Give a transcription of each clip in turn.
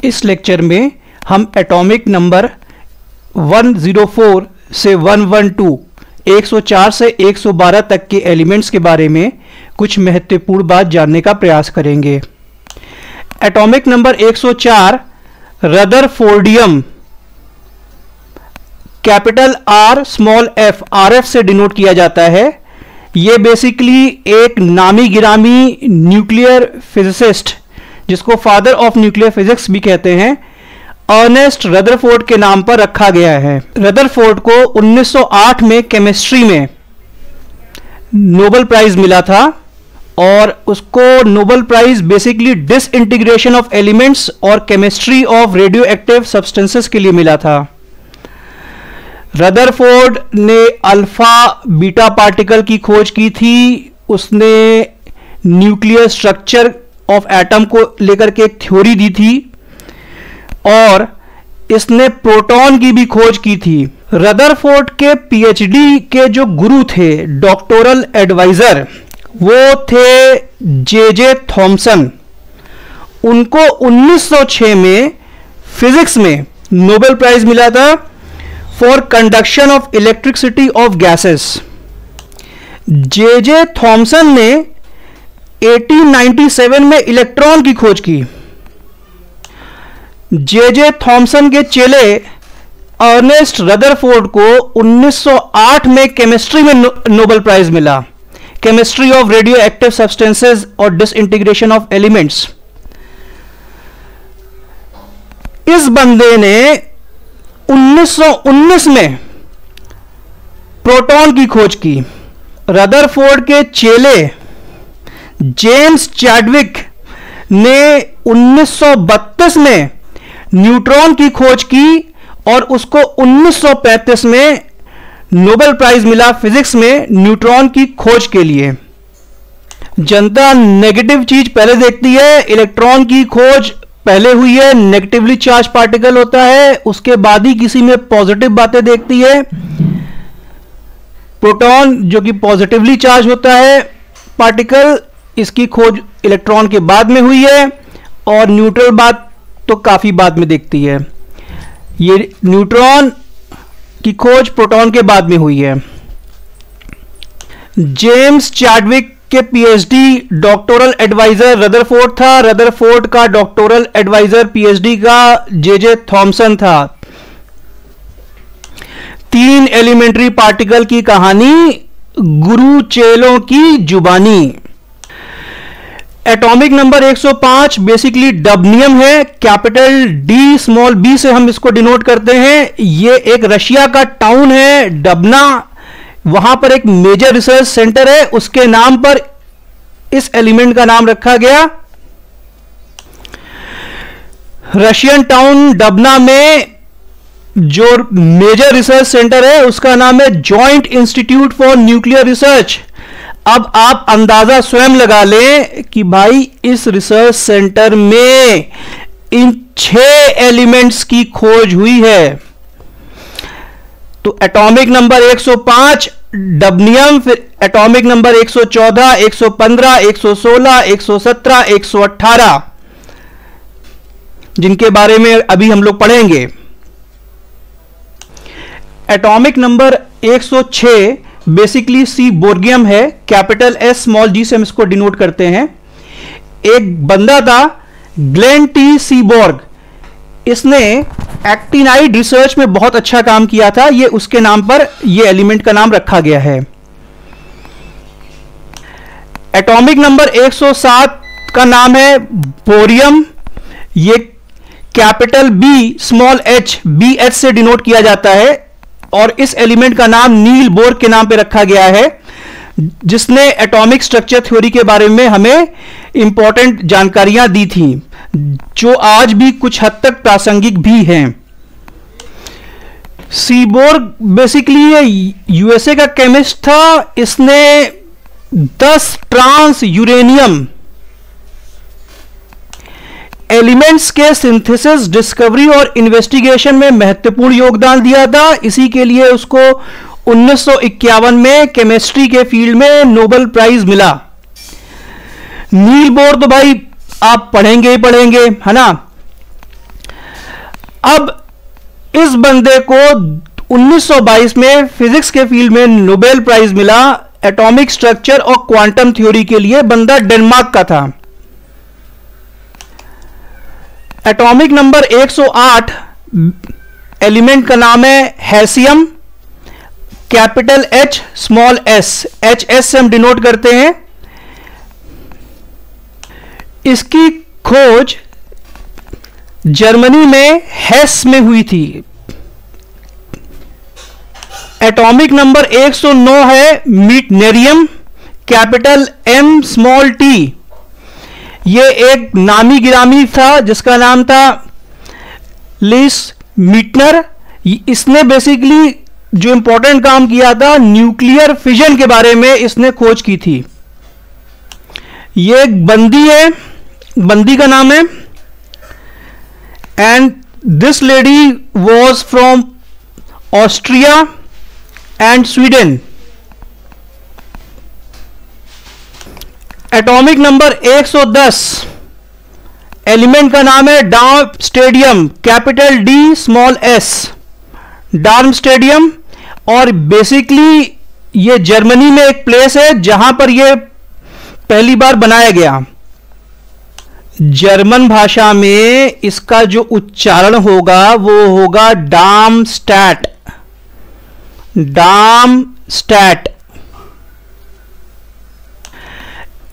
इस लेक्चर में हम एटॉमिक नंबर 104 से 112 104 से 112 तक के एलिमेंट्स के बारे में कुछ महत्वपूर्ण बात जानने का प्रयास करेंगे। Atomic number 104 rutherfordium, capital R small F, RF से डिनोट किया जाता है। यह बेसिकली एक नामी गिरामी न्यूक्लियर फिजिसिस्ट, जिसको फादर ऑफ न्यूक्लियर फिजिक्स भी कहते हैं, अर्नेस्ट रदरफोर्ड के नाम पर रखा गया है। रदरफोर्ड को 1908 में केमिस्ट्री में नोबेल प्राइज मिला था और उसको Nobel prize basically disintegration of elements और chemistry of radio active substances के लिए मिला था। रदरफोर्ड ने अल्फा बीटा पार्टिकल की खोज की थी। उसने न्यूक्लियर स्ट्रक्चर ऑफ एटम को लेकर के एक थ्योरी दी थी और इसने प्रोटॉन की भी खोज की थी। रदरफोर्ड के पीएचडी के जो गुरु थे, डॉक्टोरल एडवाइजर, वो थे जे थॉमसन। उनको 1906 में फिजिक्स में नोबेल प्राइज मिला था for conduction of elasticity of gases. J Thomson ने 1897 में इलेक्ट्रॉन की खोज की। जे थॉमसन के चेले अर्नेस्ट रदरफोर्ड को 1908 में केमिस्ट्री में नोबेल प्राइज मिला, chemistry of radio active substances और डिसइंटीग्रेशन ऑफ एलिमेंट्स। इस बंदे ने 1919 में प्रोटॉन की खोज की। रदरफोर्ड के चेले जेम्स चैडविक ने 1932 में न्यूट्रॉन की खोज की और उसको 1935 में नोबेल प्राइज मिला फिजिक्स में न्यूट्रॉन की खोज के लिए। जनता नेगेटिव चीज पहले देखती है, इलेक्ट्रॉन की खोज पहले हुई है, नेगेटिवली चार्ज पार्टिकल होता है, उसके बाद ही किसी में पॉजिटिव बातें देखती है। प्रोटॉन जो कि पॉजिटिवली चार्ज होता है पार्टिकल, इसकी खोज इलेक्ट्रॉन के बाद में हुई है और न्यूट्रल बात तो काफी बाद में देखती है। ये न्यूट्रॉन की खोज प्रोटॉन के बाद में हुई है। जेम्स चैडविक के पीएचडी डॉक्टोरल एडवाइजर रदरफोर्ड था। रदरफोर्ड का डॉक्टोरल एडवाइजर पीएचडी का जे थॉमसन था। 3 एलिमेंट्री पार्टिकल की कहानी, गुरु चेलों की जुबानी। एटॉमिक नंबर 105 बेसिकली डबनियम है, कैपिटल डी स्मॉल बी से हम इसको डिनोट करते हैं। ये एक रशिया का टाउन है डबना, वहां पर एक मेजर रिसर्च सेंटर है, उसके नाम पर इस एलिमेंट का नाम रखा गया। रशियन टाउन डबना में जो मेजर रिसर्च सेंटर है उसका नाम है joint institute for nuclear research. अब आप अंदाजा स्वयं लगा लें कि भाई इस रिसर्च सेंटर में इन 6 एलिमेंट्स की खोज हुई है। तो एटॉमिक नंबर 105 डबनियम, फिर एटॉमिक नंबर 114, 115, 116, 117, 118, जिनके बारे में अभी हम लोग पढ़ेंगे। एटॉमिक नंबर 106 बेसिकली सी बोर्गियम है, कैपिटल एस स्मॉल जी से हम इसको डिनोट करते हैं। एक बंदा था ग्लेन टी सीबोर्ग, इसने एक्टिनाइड रिसर्च में बहुत अच्छा काम किया था। ये उसके नाम पर ये एलिमेंट का नाम रखा गया है। एटॉमिक नंबर 107 का नाम है बोरियम। ये capital B small H, B H से डिनोट किया जाता है और इस एलिमेंट का नाम नील बोर के नाम पे रखा गया है, जिसने एटॉमिक स्ट्रक्चर थ्योरी के बारे में हमें इंपॉर्टेंट जानकारियां दी थी, जो आज भी कुछ हद तक प्रासंगिक भी हैं। सीबोर्ग बेसिकली ये यूएसए का केमिस्ट था। इसने 10 ट्रांस यूरेनियम एलिमेंट्स के सिंथेसिस, डिस्कवरी और इन्वेस्टिगेशन में महत्वपूर्ण योगदान दिया था। इसी के लिए उसको 1951 में केमिस्ट्री के फील्ड में नोबेल प्राइज मिला। नील बोर तो भाई आप पढ़ेंगे ही पढ़ेंगे, है ना। अब इस बंदे को 1922 में फिजिक्स के फील्ड में नोबेल प्राइज मिला एटॉमिक स्ट्रक्चर और क्वांटम थ्योरी के लिए। बंदा डेनमार्क का था। एटॉमिक नंबर 108, एलिमेंट का नाम है हैसियम, capital H small s, HS से हम डिनोट करते हैं। इसकी खोज जर्मनी में हेस में हुई थी। एटॉमिक नंबर 109 है मीटनेरियम, कैपिटल M स्मॉल t। ये एक नामी गिरामी था जिसका नाम था लिस मीटनर। इसने बेसिकली जो इंपॉर्टेंट काम किया था न्यूक्लियर फिजन के बारे में इसने खोज की थी। ये एक बंदी है, बंदी का नाम है, and this lady was from Austria and Sweden. Atomic number 110, element का नाम है darmstadtium, capital D small s, darmstadtium. और बेसिकली ये जर्मनी में एक प्लेस है जहां पर ये पहली बार बनाया गया। जर्मन भाषा में इसका जो उच्चारण होगा वो होगा डार्मस्टैट, डार्मस्टैट।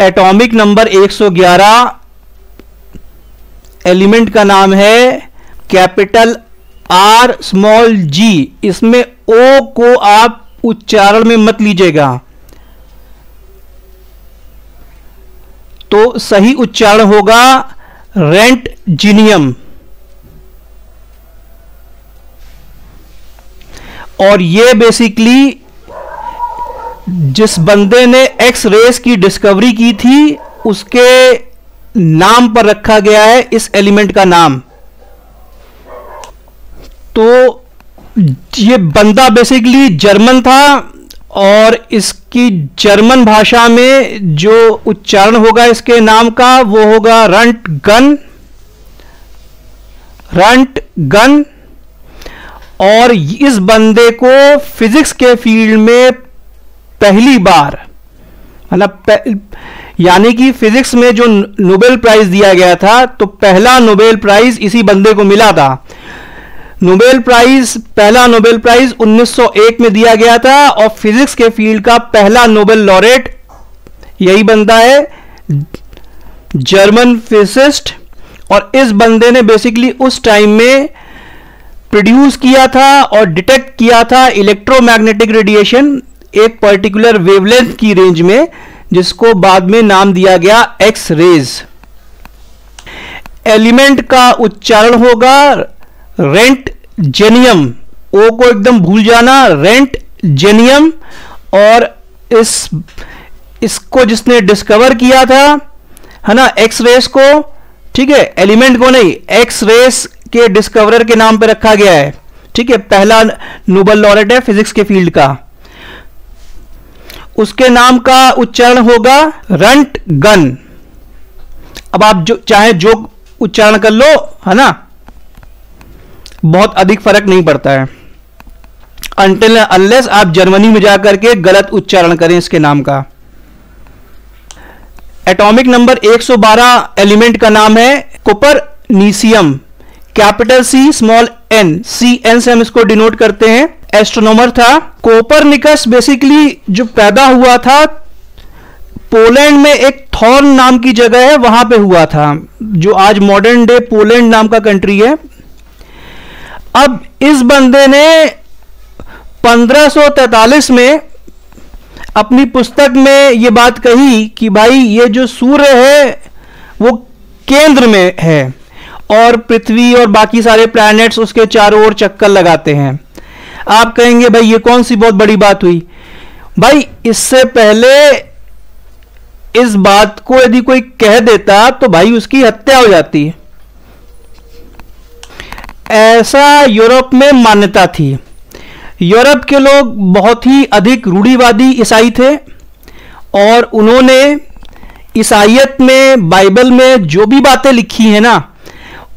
एटॉमिक नंबर 111, एलिमेंट का नाम है कैपिटल R स्मॉल g। इसमें O को आप उच्चारण में मत लीजिएगा, तो सही उच्चारण होगा रेंटजिनियम। और ये बेसिकली जिस बंदे ने एक्स रेस की डिस्कवरी की थी उसके नाम पर रखा गया है इस एलिमेंट का नाम। तो ये बंदा बेसिकली जर्मन था और इसकी जर्मन भाषा में जो उच्चारण होगा इसके नाम का वो होगा रंटगन, रंटगन। और इस बंदे को फिजिक्स के फील्ड में पहली बार, मतलब यानी कि फिजिक्स में जो नोबेल प्राइज दिया गया था तो पहला नोबेल प्राइज इसी बंदे को मिला था। नोबेल प्राइज, पहला नोबेल प्राइज 1901 में दिया गया था और फिजिक्स के फील्ड का पहला नोबेल लॉरेट यही बंदा है, जर्मन फिजिसिस्ट। और इस बंदे ने बेसिकली उस टाइम में प्रोड्यूस किया था और डिटेक्ट किया था इलेक्ट्रोमैग्नेटिक रेडिएशन एक पर्टिकुलर वेवलेंथ की रेंज में, जिसको बाद में नाम दिया गया एक्स रेज। एलिमेंट का उच्चारण होगा रेंटजेनियम, ओ को एकदम भूल जाना, रेंटजेनियम। और इसको जिसने डिस्कवर किया था है ना, एक्स रेस को, ठीक है, एलिमेंट को नहीं, एक्स रेस के डिस्कवरर के नाम पे रखा गया है। ठीक है, पहला नोबेल लॉरेट है फिजिक्स के फील्ड का, उसके नाम का उच्चारण होगा रंटगन। अब आप जो चाहे जो उच्चारण कर लो, है ना, बहुत अधिक फर्क नहीं पड़ता है, अनटिल अनलेस आप जर्मनी में जाकर के गलत उच्चारण करें इसके नाम का। एटॉमिक नंबर 112, एलिमेंट का नाम है copernicium, capital C small n, CN से हम इसको डिनोट करते हैं। एस्ट्रोनॉमर था। कोपरनिकस बेसिकली जो पैदा हुआ था पोलैंड में एक थॉर्न नाम की जगह है, वहां पे हुआ था, जो आज मॉडर्न डे पोलैंड नाम का कंट्री है। अब इस बंदे ने 1543 में अपनी पुस्तक में यह बात कही कि भाई ये जो सूर्य है वो केंद्र में है और पृथ्वी और बाकी सारे प्लैनेट्स उसके चारों ओर चक्कर लगाते हैं। आप कहेंगे भाई ये कौन सी बहुत बड़ी बात हुई। भाई इससे पहले इस बात को यदि कोई कह देता तो भाई उसकी हत्या हो जाती। ऐसा यूरोप में मान्यता थी। यूरोप के लोग बहुत ही अधिक रूढ़िवादी ईसाई थे और उन्होंने ईसाईयत में, बाइबल में जो भी बातें लिखी हैं ना,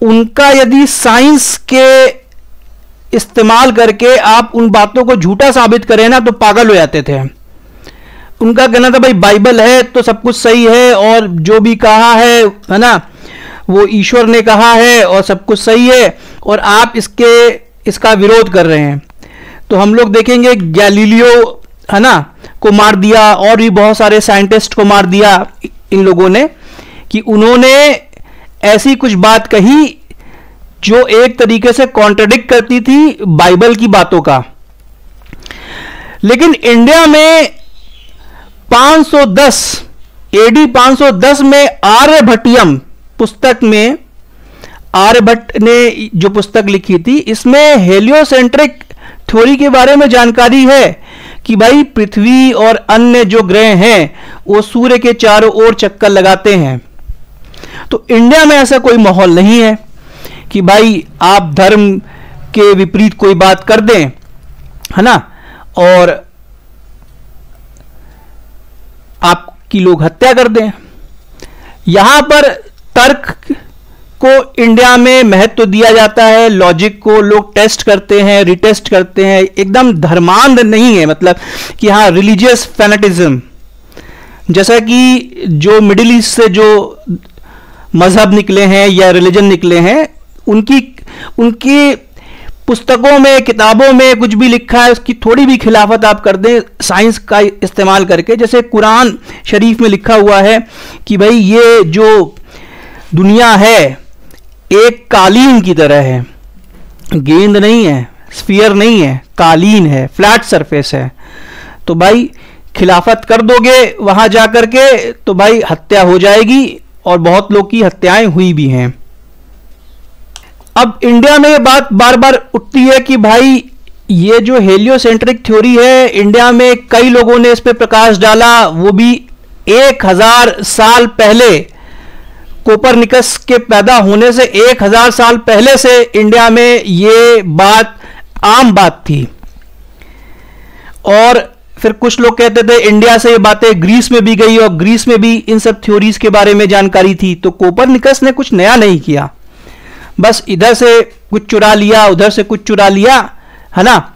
उनका यदि साइंस के इस्तेमाल करके आप उन बातों को झूठा साबित करें ना तो पागल हो जाते थे। उनका कहना था भाई बाइबल है तो सब कुछ सही है और जो भी कहा है ना, वो ईश्वर ने कहा है और सब कुछ सही है, और आप इसका विरोध कर रहे हैं। तो हम लोग देखेंगे गैलीलियो है ना को मार दिया, और भी बहुत सारे साइंटिस्ट को मार दिया इन लोगों ने, कि उन्होंने ऐसी कुछ बात कही जो एक तरीके से कॉन्ट्रडिक्ट करती थी बाइबल की बातों का। लेकिन इंडिया में 510 एडी 510 में आर्यभट्टियम पुस्तक में, आर्यभट्ट ने जो पुस्तक लिखी थी, इसमें हेलियोसेंट्रिक थ्योरी के बारे में जानकारी है कि भाई पृथ्वी और अन्य जो ग्रह हैं वो सूर्य के चारों ओर चक्कर लगाते हैं। तो इंडिया में ऐसा कोई माहौल नहीं है कि भाई आप धर्म के विपरीत कोई बात कर दें, है ना, और आपकी लोग हत्या कर दें। यहां पर तर्क को इंडिया में महत्व दिया जाता है, लॉजिक को लोग टेस्ट करते हैं, रिटेस्ट करते हैं, एकदम धर्मांध नहीं है, मतलब कि हाँ रिलीजियस फैनेटिज्म, जैसा कि जो मिडिल ईस्ट से जो मजहब निकले हैं या रिलीजन निकले हैं, उनकी पुस्तकों में, किताबों में कुछ भी लिखा है उसकी थोड़ी भी खिलाफत आप कर दें साइंस का इस्तेमाल करके। जैसे कुरान शरीफ में लिखा हुआ है कि भाई ये जो दुनिया है एक कालीन की तरह है, गेंद नहीं है, स्फीयर नहीं है, कालीन है, फ्लैट सरफेस है। तो भाई खिलाफत कर दोगे वहां जाकर के तो भाई हत्या हो जाएगी, और बहुत लोग की हत्याएं हुई भी हैं। अब इंडिया में ये बात बार बार उठती है कि भाई ये जो हेलियोसेंट्रिक थ्योरी है, इंडिया में कई लोगों ने इस पे प्रकाश डाला, वो भी 1000 साल पहले, कोपरनिकस के पैदा होने से 1000 साल पहले से इंडिया में ये बात आम बात थी। और फिर कुछ लोग कहते थे इंडिया से ये बातें ग्रीस में भी गई, और ग्रीस में भी इन सब थ्योरीज के बारे में जानकारी थी। तो कोपरनिकस ने कुछ नया नहीं किया, बस इधर से कुछ चुरा लिया, उधर से कुछ चुरा लिया, है ना।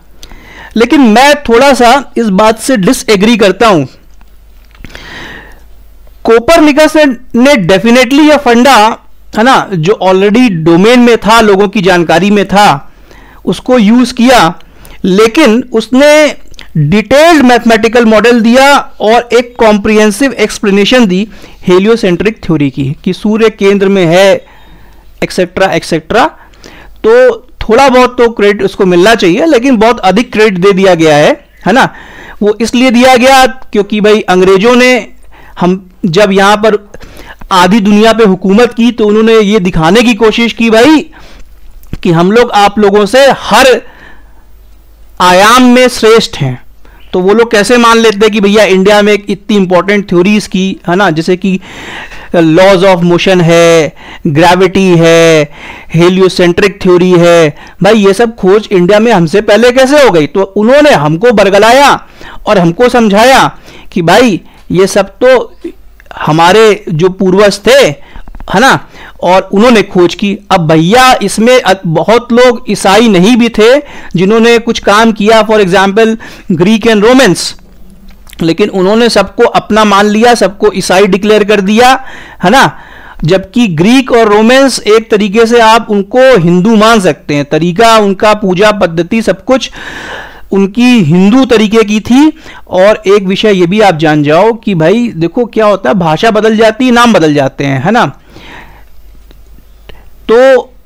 लेकिन मैं थोड़ा सा इस बात से डिसएग्री करता हूं। कोपरनिकस ने डेफिनेटली यह फंडा, है ना, जो ऑलरेडी डोमेन में था, लोगों की जानकारी में था, उसको यूज किया, लेकिन उसने डिटेल्ड मैथमेटिकल मॉडल दिया और एक कॉम्प्रिहेंसिव एक्सप्लेनेशन दी हेलियोसेंट्रिक थ्योरी की, कि सूर्य केंद्र में है, एक्सेट्रा एक्सेट्रा। तो थोड़ा बहुत तो क्रेडिट उसको मिलना चाहिए, लेकिन बहुत अधिक क्रेडिट दे दिया गया है ना। वो इसलिए दिया गया क्योंकि भाई अंग्रेजों ने हम जब यहां पर आधी दुनिया पे हुकूमत की तो उन्होंने ये दिखाने की कोशिश की भाई कि हम लोग आप लोगों से हर आयाम में श्रेष्ठ हैं। तो वो लोग कैसे मान लेते हैं कि भैया इंडिया में एक इतनी इंपॉर्टेंट थ्योरीज की, है ना, जैसे कि लॉज ऑफ मोशन है, ग्रेविटी है, हेलियोसेंट्रिक थ्योरी है, भाई ये सब खोज इंडिया में हमसे पहले कैसे हो गई। तो उन्होंने हमको बरगलाया और हमको समझाया कि भाई ये सब तो हमारे जो पूर्वज थे, है ना, और उन्होंने खोज की। अब भैया इसमें बहुत लोग ईसाई नहीं भी थे जिन्होंने कुछ काम किया, for example Greek and Romans, लेकिन उन्होंने सबको अपना मान लिया, सबको ईसाई डिक्लेयर कर दिया, है ना। जबकि ग्रीक और रोमन्स एक तरीके से आप उनको हिंदू मान सकते हैं, तरीका उनका, पूजा पद्धति, सब कुछ उनकी हिंदू तरीके की थी। और एक विषय ये भी आप जान जाओ कि भाई देखो क्या होता है, भाषा बदल जाती है, नाम बदल जाते हैं, है ना। तो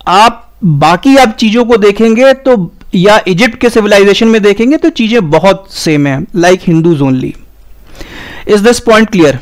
आप बाकी आप चीजों को देखेंगे तो, या इजिप्ट के सिविलाइजेशन में देखेंगे तो चीजें बहुत सेम है, like Hindus only. Is this point clear?